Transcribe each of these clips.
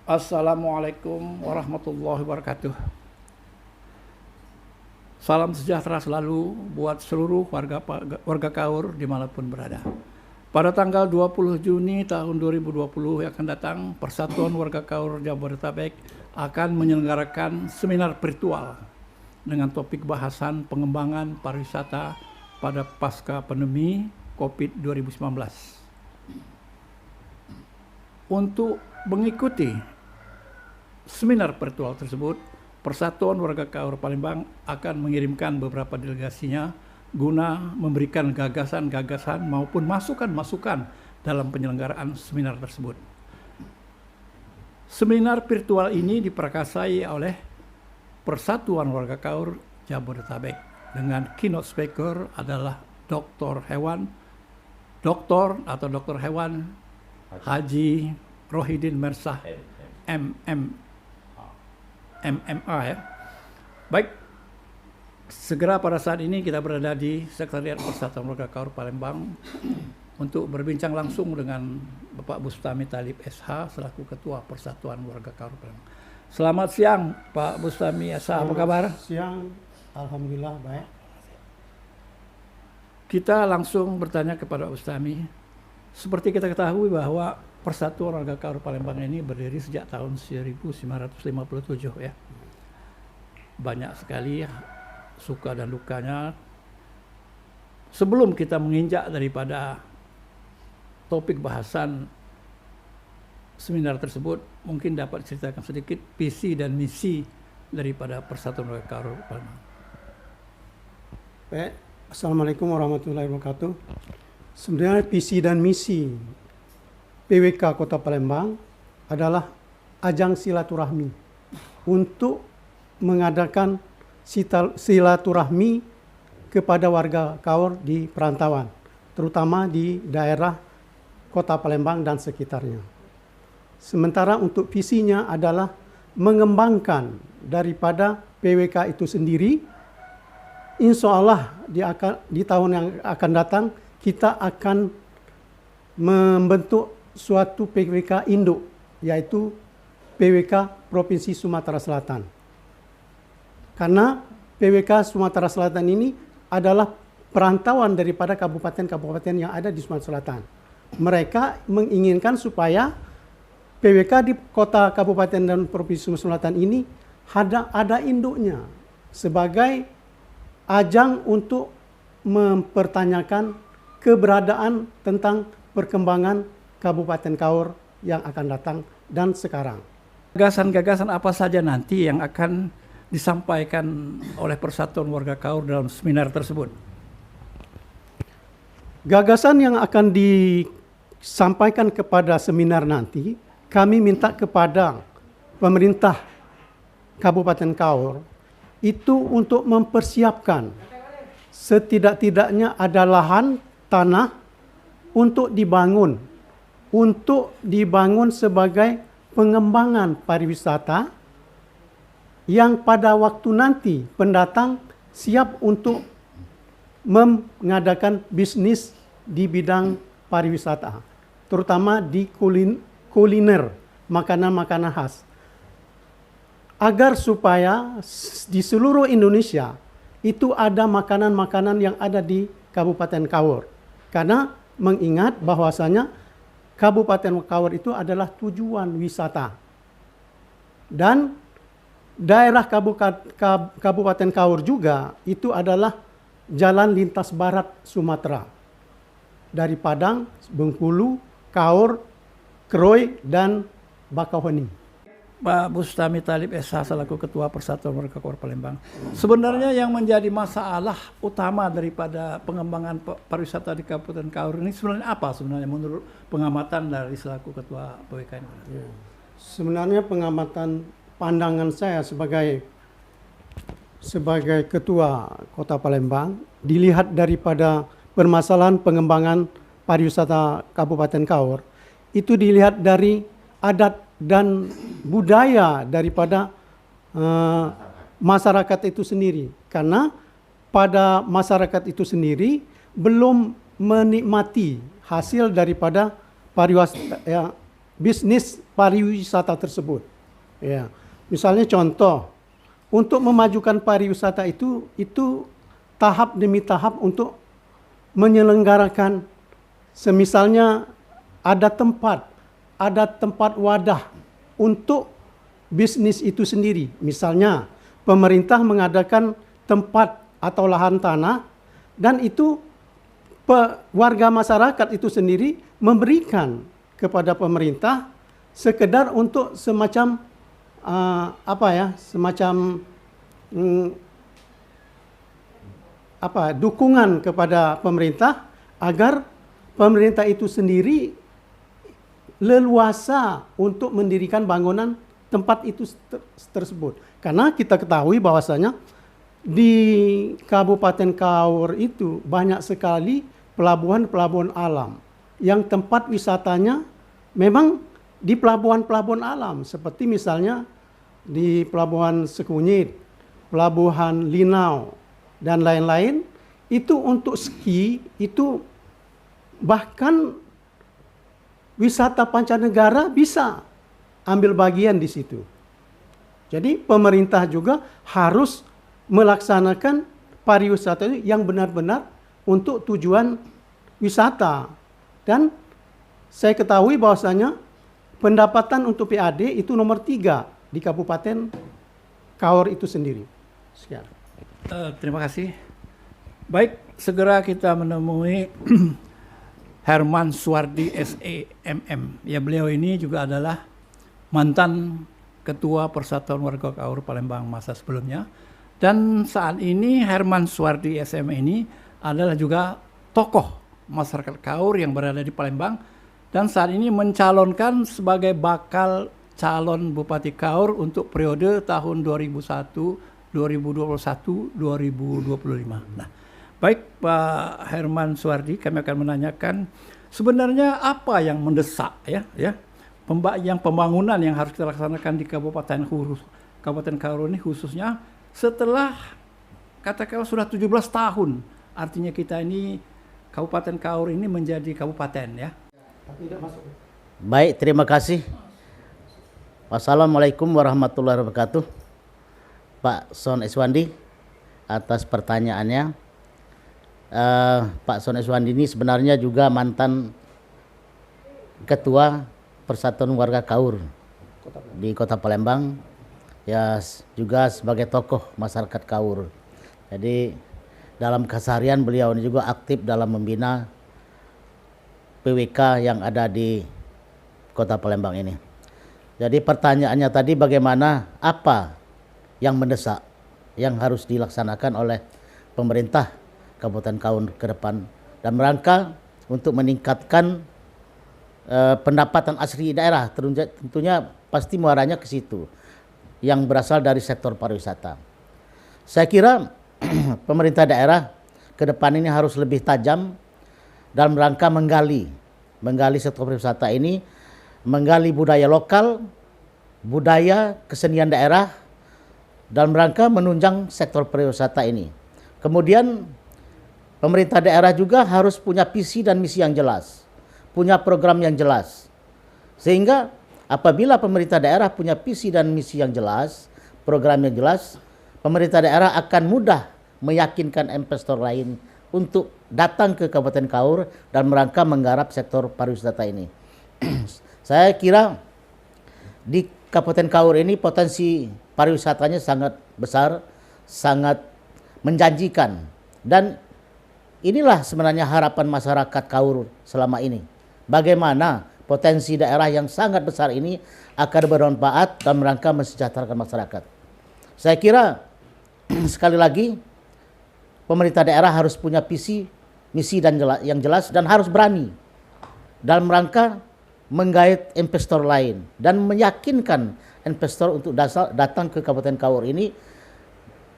Assalamualaikum warahmatullahi wabarakatuh. Salam sejahtera selalu buat seluruh warga Kaur dimanapun berada. Pada tanggal 20 Juni tahun 2020 yang akan datang, Persatuan Warga Kaur Jabodetabek akan menyelenggarakan seminar virtual dengan topik bahasan pengembangan pariwisata pada pasca pandemi COVID 2019. Untuk mengikuti seminar virtual tersebut, Persatuan Warga Kaur Palembang akan mengirimkan beberapa delegasinya guna memberikan gagasan-gagasan maupun masukan-masukan dalam penyelenggaraan seminar tersebut. Seminar virtual ini diperkasai oleh Persatuan Warga Kaur Jabodetabek dengan keynote speaker adalah Dr. Hewan Haji Rohidin Mersah MMA ya. Baik, segera pada saat ini kita berada di Sekretariat Persatuan Warga Kaur Palembang untuk berbincang langsung dengan Bapak Bustami Talib SH selaku Ketua Persatuan Warga Kaur Palembang. Selamat siang Pak Bustami SH, apa kabar? Siang, alhamdulillah baik. Kita langsung bertanya kepada Pak Bustami. Seperti kita ketahui bahwa Persatuan Warga Kaur Palembang ini berdiri sejak tahun 1957 ya. Banyak sekali suka dan dukanya. Sebelum kita menginjak daripada topik bahasan seminar tersebut, mungkin dapat ceritakan sedikit visi dan misi daripada Persatuan Warga Kaur Palembang. Baik, Assalamualaikum warahmatullahi wabarakatuh. Sebenarnya visi dan misi PWK Kota Palembang adalah ajang silaturahmi untuk mengadakan silaturahmi kepada warga Kaur di perantauan, terutama di daerah Kota Palembang dan sekitarnya. Sementara untuk visinya adalah mengembangkan daripada PWK itu sendiri. Insya Allah di tahun yang akan datang kita akan membentuk suatu PWK induk, yaitu PWK Provinsi Sumatera Selatan. Karena PWK Sumatera Selatan ini adalah perantauan daripada kabupaten-kabupaten yang ada di Sumatera Selatan. Mereka menginginkan supaya PWK di kota, kabupaten, dan Provinsi Sumatera Selatan ini ada induknya sebagai ajang untuk mempertanyakan keberadaan tentang perkembangan Kabupaten Kaur yang akan datang dan sekarang. Gagasan-gagasan apa saja nanti yang akan disampaikan oleh Persatuan Warga Kaur dalam seminar tersebut? Gagasan yang akan disampaikan kepada seminar nanti, kami minta kepada pemerintah Kabupaten Kaur itu untuk mempersiapkan setidak-tidaknya ada lahan tanah untuk dibangun sebagai pengembangan pariwisata yang pada waktu nanti pendatang siap untuk mengadakan bisnis di bidang pariwisata, terutama di kuliner, makanan-makanan khas. Agar supaya di seluruh Indonesia itu ada makanan-makanan yang ada di Kabupaten Kaur. Karena mengingat bahwasanya Kabupaten Kaur itu adalah tujuan wisata. Dan daerah Kabupaten Kaur juga itu adalah jalan lintas barat Sumatera. Dari Padang, Bengkulu, Kaur, Kroy, dan Bakauheni. Pak Bustami Talib SH selaku Ketua Persatuan Warga Kaur Palembang. Sebenarnya yang menjadi masalah utama daripada pengembangan pariwisata di Kabupaten Kaur ini sebenarnya apa sebenarnya menurut pengamatan dari selaku Ketua PWK ini? Sebenarnya pengamatan pandangan saya sebagai Ketua Kota Palembang, dilihat daripada permasalahan pengembangan pariwisata Kabupaten Kaur, itu dilihat dari adat dan budaya daripada masyarakat itu sendiri. Karena pada masyarakat itu sendiri belum menikmati hasil daripada bisnis pariwisata tersebut. Ya, misalnya contoh, untuk memajukan pariwisata itu tahap demi tahap untuk menyelenggarakan, semisalnya ada tempat wadah untuk bisnis itu sendiri. Misalnya pemerintah mengadakan tempat atau lahan tanah, dan itu warga masyarakat itu sendiri memberikan kepada pemerintah sekedar untuk semacam dukungan kepada pemerintah agar pemerintah itu sendiri leluasa untuk mendirikan bangunan tempat itu tersebut. Karena kita ketahui bahwasanya di Kabupaten Kaur itu banyak sekali pelabuhan-pelabuhan alam yang tempat wisatanya memang di pelabuhan-pelabuhan alam, seperti misalnya di Pelabuhan Sekunyit, Pelabuhan Linau, dan lain-lain. Itu untuk ski, itu bahkan wisata pancanegara bisa ambil bagian di situ. Jadi pemerintah juga harus melaksanakan pariwisata yang benar-benar untuk tujuan wisata. Dan saya ketahui bahwasanya pendapatan untuk PAD itu nomor 3 di Kabupaten Kaur itu sendiri. Sekian. Terima kasih. Baik, segera kita menemui Herman Suwardi SEMM. Ya, beliau ini juga adalah mantan Ketua Persatuan Warga Kaur Palembang masa sebelumnya. Dan saat ini Herman Suwardi SEMM ini adalah juga tokoh masyarakat Kaur yang berada di Palembang, dan saat ini mencalonkan sebagai bakal calon Bupati Kaur untuk periode tahun 2001, 2021, 2025. Nah, baik Pak Herman Suwardi, kami akan menanyakan sebenarnya apa yang mendesak yang pembangunan yang harus kita laksanakan di Kabupaten Kaur ini, khususnya setelah katakanlah sudah 17 tahun. Artinya kita ini Kabupaten Kaur ini menjadi kabupaten, ya. Baik, terima kasih. Wassalamualaikum warahmatullahi wabarakatuh, Pak Son Iswandi, atas pertanyaannya. Pak Son Iswandi ini sebenarnya juga mantan Ketua Persatuan Warga Kaur di Kota Palembang, ya, juga sebagai tokoh masyarakat Kaur. Jadi dalam keseharian beliau ini juga aktif dalam membina PWK yang ada di Kota Palembang ini. Jadi pertanyaannya tadi, bagaimana, apa yang mendesak yang harus dilaksanakan oleh pemerintah Kabupaten Kaur ke depan dan rangka untuk meningkatkan pendapatan asli daerah, tentunya pasti muaranya ke situ, yang berasal dari sektor pariwisata. Saya kira pemerintah daerah ke depan ini harus lebih tajam dalam rangka menggali sektor pariwisata ini, menggali budaya lokal, budaya kesenian daerah dalam rangka menunjang sektor pariwisata ini. Kemudian pemerintah daerah juga harus punya visi dan misi yang jelas, punya program yang jelas. Sehingga apabila pemerintah daerah punya visi dan misi yang jelas, program yang jelas, pemerintah daerah akan mudah meyakinkan investor lain untuk datang ke Kabupaten Kaur dan merangka menggarap sektor pariwisata ini. Saya kira di Kabupaten Kaur ini potensi pariwisatanya sangat besar, sangat menjanjikan, dan inilah sebenarnya harapan masyarakat Kaur selama ini. Bagaimana potensi daerah yang sangat besar ini akan bermanfaat dalam rangka mensejahterakan masyarakat. Saya kira sekali lagi pemerintah daerah harus punya visi, misi yang jelas, dan harus berani dalam rangka menggait investor lain dan meyakinkan investor untuk datang ke Kabupaten Kaur ini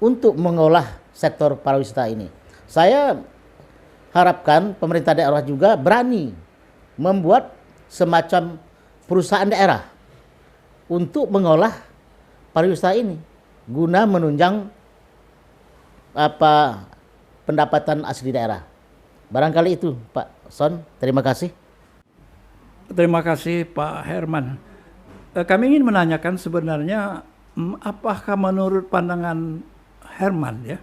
untuk mengolah sektor pariwisata ini. Saya harapkan pemerintah daerah juga berani membuat semacam perusahaan daerah untuk mengolah pariwisata ini guna menunjang pendapatan asli daerah. Barangkali itu Pak Son, terima kasih. Terima kasih Pak Herman. Kami ingin menanyakan sebenarnya apakah menurut pandangan Herman ya,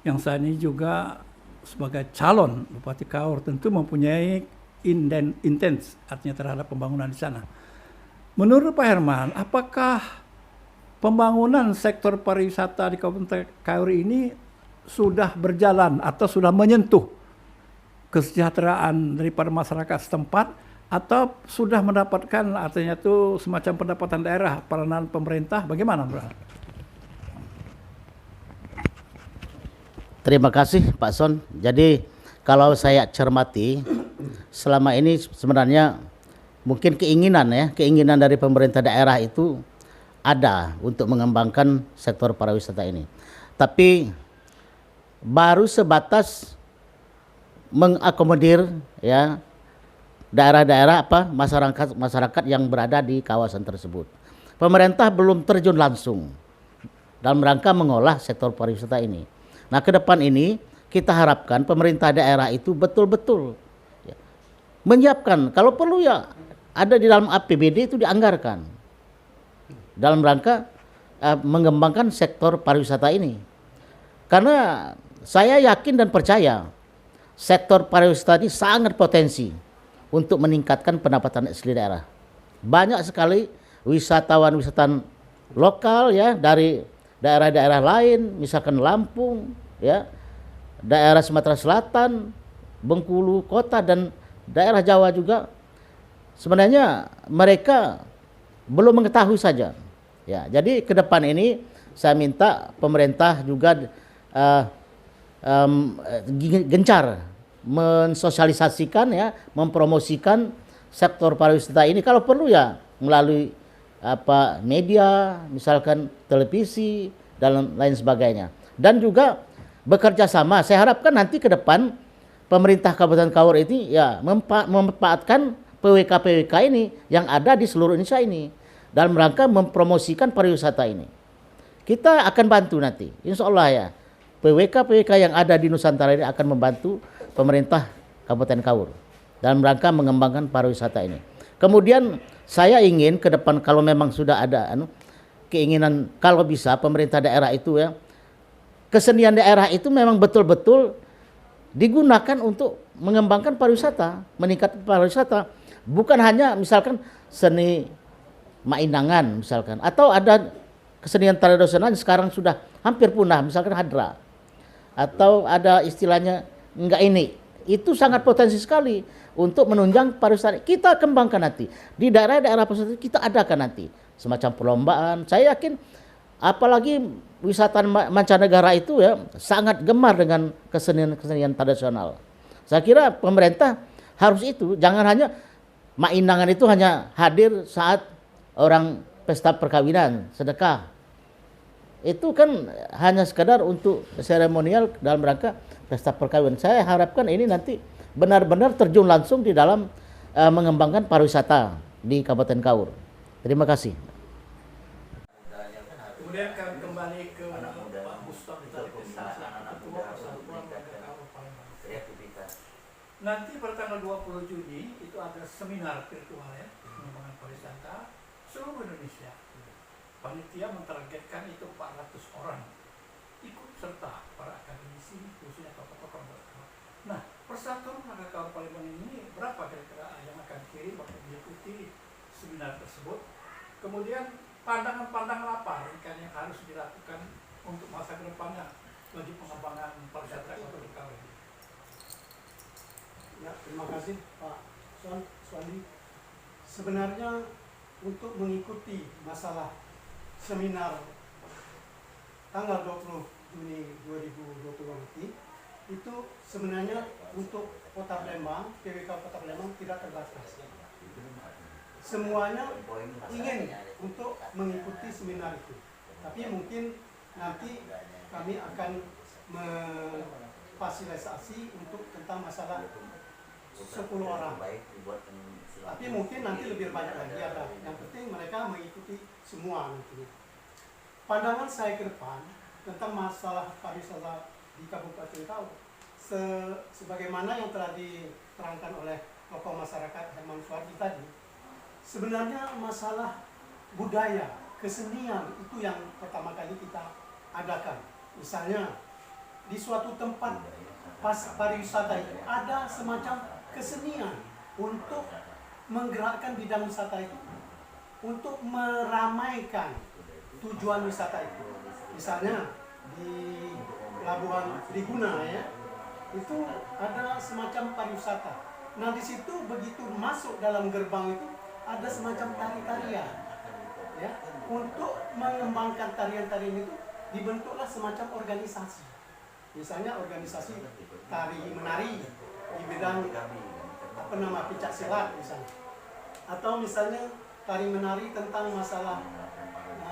yang saat ini juga sebagai calon Bupati Kaur tentu mempunyai intens artinya terhadap pembangunan di sana. Menurut Pak Herman, apakah pembangunan sektor pariwisata di Kabupaten Kaur ini sudah berjalan atau sudah menyentuh kesejahteraan daripada masyarakat setempat, atau sudah mendapatkan artinya itu semacam pendapatan daerah peranan pemerintah, bagaimana Bro? Terima kasih Pak Son. Jadi kalau saya cermati, selama ini sebenarnya mungkin keinginan dari pemerintah daerah itu ada untuk mengembangkan sektor pariwisata ini. Tapi baru sebatas mengakomodir ya daerah-daerah masyarakat yang berada di kawasan tersebut. Pemerintah belum terjun langsung dalam rangka mengolah sektor pariwisata ini. Nah, ke depan ini kita harapkan pemerintah daerah itu betul-betul ya, menyiapkan, kalau perlu ya ada di dalam APBD itu dianggarkan dalam rangka mengembangkan sektor pariwisata ini. Karena saya yakin dan percaya sektor pariwisata ini sangat potensi untuk meningkatkan pendapatan asli daerah. Banyak sekali wisatawan lokal ya dari daerah-daerah lain, misalkan Lampung, ya, daerah Sumatera Selatan, Bengkulu, Kota dan daerah Jawa juga. Sebenarnya mereka belum mengetahui saja. Ya, jadi ke depan ini saya minta pemerintah juga gencar mensosialisasikan ya, mempromosikan sektor pariwisata ini, kalau perlu ya melalui media, misalkan televisi dan lain sebagainya. Dan juga bekerja sama. Saya harapkan nanti ke depan pemerintah Kabupaten Kaur ini ya memanfaatkan PWK-PWK ini yang ada di seluruh Indonesia ini dalam rangka mempromosikan pariwisata ini. Kita akan bantu nanti, insya Allah ya. PWK-PWK yang ada di Nusantara ini akan membantu pemerintah Kabupaten Kaur dalam rangka mengembangkan pariwisata ini. Kemudian saya ingin ke depan kalau memang sudah ada keinginan, kalau bisa pemerintah daerah itu ya, kesenian daerah itu memang betul-betul digunakan untuk mengembangkan pariwisata, meningkatkan pariwisata. Bukan hanya misalkan seni mainangan misalkan, atau ada kesenian tradisional yang sekarang sudah hampir punah, misalkan hadra, atau ada istilahnya enggak ini. Itu sangat potensi sekali untuk menunjang pariwisata. Kita kembangkan nanti di daerah-daerah pesisir, kita adakan nanti semacam perlombaan. Saya yakin apalagi wisatawan mancanegara itu ya sangat gemar dengan kesenian tradisional. Saya kira pemerintah harus itu, jangan hanya mainangan itu hanya hadir saat orang pesta perkawinan, sedekah. Itu kan hanya sekedar untuk seremonial dalam rangka pesta perkawinan. Saya harapkan ini nanti benar-benar terjun langsung di dalam mengembangkan pariwisata di Kabupaten Kaur. Terima kasih. Kemudian kami kembali ke Pak Mustafa Ketua Persatuan Warga Kaur Palembang. Nanti pada tanggal 20 Juni itu ada seminar virtual ya, pengembangan pariwisata seluruh Indonesia. Panitia mentargetkan itu 400 orang ikut serta para akademisi, khususnya tokoh-tokoh beragama. Nah, Persatuan Warga Kaur Palembang ini berapa kira-kira yang akan kirim atau mengikuti seminar tersebut? Kemudian pandangan-pandangan apa yang harus dilakukan untuk masa ke depannya bagi pengembangan pariwisata Kabupaten Kaur? Ya, terima kasih Pak Suwandi. Sebenarnya untuk mengikuti masalah seminar tanggal 20 Juni 2020 nanti, itu sebenarnya untuk Kota Palembang, PWK Kota Palembang tidak terbatas. Semuanya ingin untuk mengikuti seminar itu. Tapi mungkin nanti kami akan memfasilitasi untuk tentang masalah 10 orang. Tapi mungkin nanti lebih banyak lagi ada. Yang penting mereka mengikuti semua nanti. Pandangan saya ke depan tentang masalah pariwisata di Kabupaten Kaur, sebagaimana yang telah diterangkan oleh tokoh masyarakat Herman Suwardi tadi, sebenarnya masalah budaya, kesenian itu yang pertama kali kita adakan. Misalnya di suatu tempat pariwisata itu ada semacam kesenian untuk menggerakkan bidang wisata itu, untuk meramaikan tujuan wisata itu. Misalnya di Pelabuhan Triguna ya, itu ada semacam pariwisata. Nah di situ begitu masuk dalam gerbang itu ada semacam tari-tarian, ya, untuk mengembangkan tarian-tarian itu dibentuklah semacam organisasi. Misalnya organisasi tari menari di bidang pencak silat misalnya, atau misalnya tari menari tentang masalah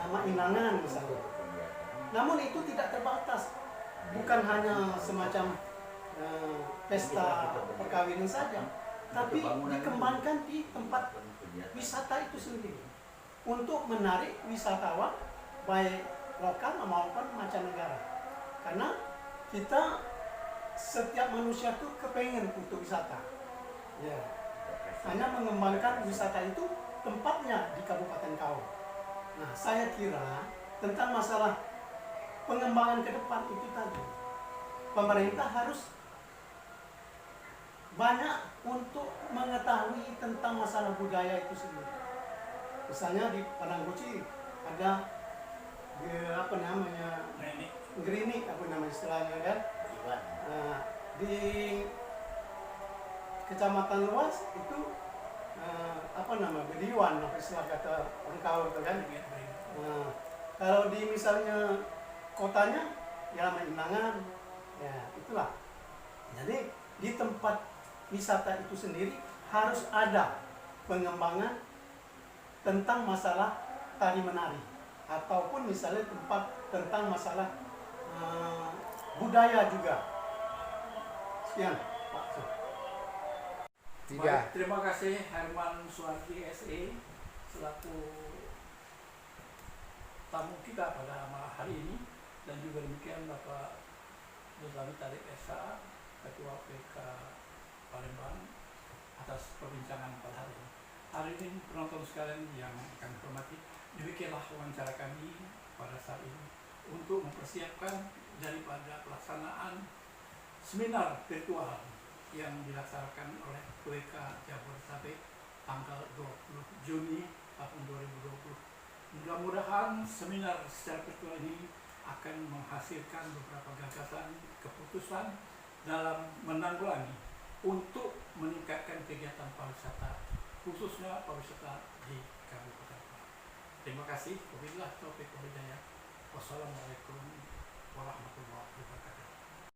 mainangan misalnya. Namun itu tidak terbatas, bukan hanya semacam pesta perkawinan saja, tapi dikembangkan di tempat wisata itu sendiri untuk menarik wisatawan baik lokal maupun mancanegara. Karena kita setiap manusia tuh kepengen untuk wisata, ya. Hanya mengembangkan wisata itu tempatnya di Kabupaten Kaur. Nah, saya kira tentang masalah pengembangan ke depan itu tadi, pemerintah harus banyak untuk mengetahui tentang masalah budaya itu sendiri. Misalnya di Padang Guci ada apa namanya gerinik, apa nama istilahnya kan? Di Kecamatan Luas itu apa nama bediwan, apa istilah kata orang Kaur itu kan? Kalau di misalnya kotanya ya Inangan, ya itulah. Jadi di tempat wisata itu sendiri harus ada pengembangan tentang masalah tari menari, ataupun misalnya tempat tentang masalah budaya juga. Sekian, Pak. Baik, terima kasih Herman Suwardi SE selaku tamu kita pada malam hari ini, dan juga demikian Bapak Nurlani Tarik Esa, Ketua PK Palembang, atas perbincangan pada hari ini. Hari ini penonton sekalian yang kami hormati, demikianlah wawancara kami pada saat ini untuk mempersiapkan daripada pelaksanaan seminar virtual yang dilaksanakan oleh PWK Jabodetabek tanggal 20 Juni tahun 2020. Mudah-mudahan seminar secara virtual ini akan menghasilkan beberapa gagasan, keputusan dalam menanggulangi untuk meningkatkan kegiatan pariwisata, khususnya pariwisata di Kabupaten Palembang. Terima kasih. Wabillahi taufiq wal hidayah. Wassalamualaikum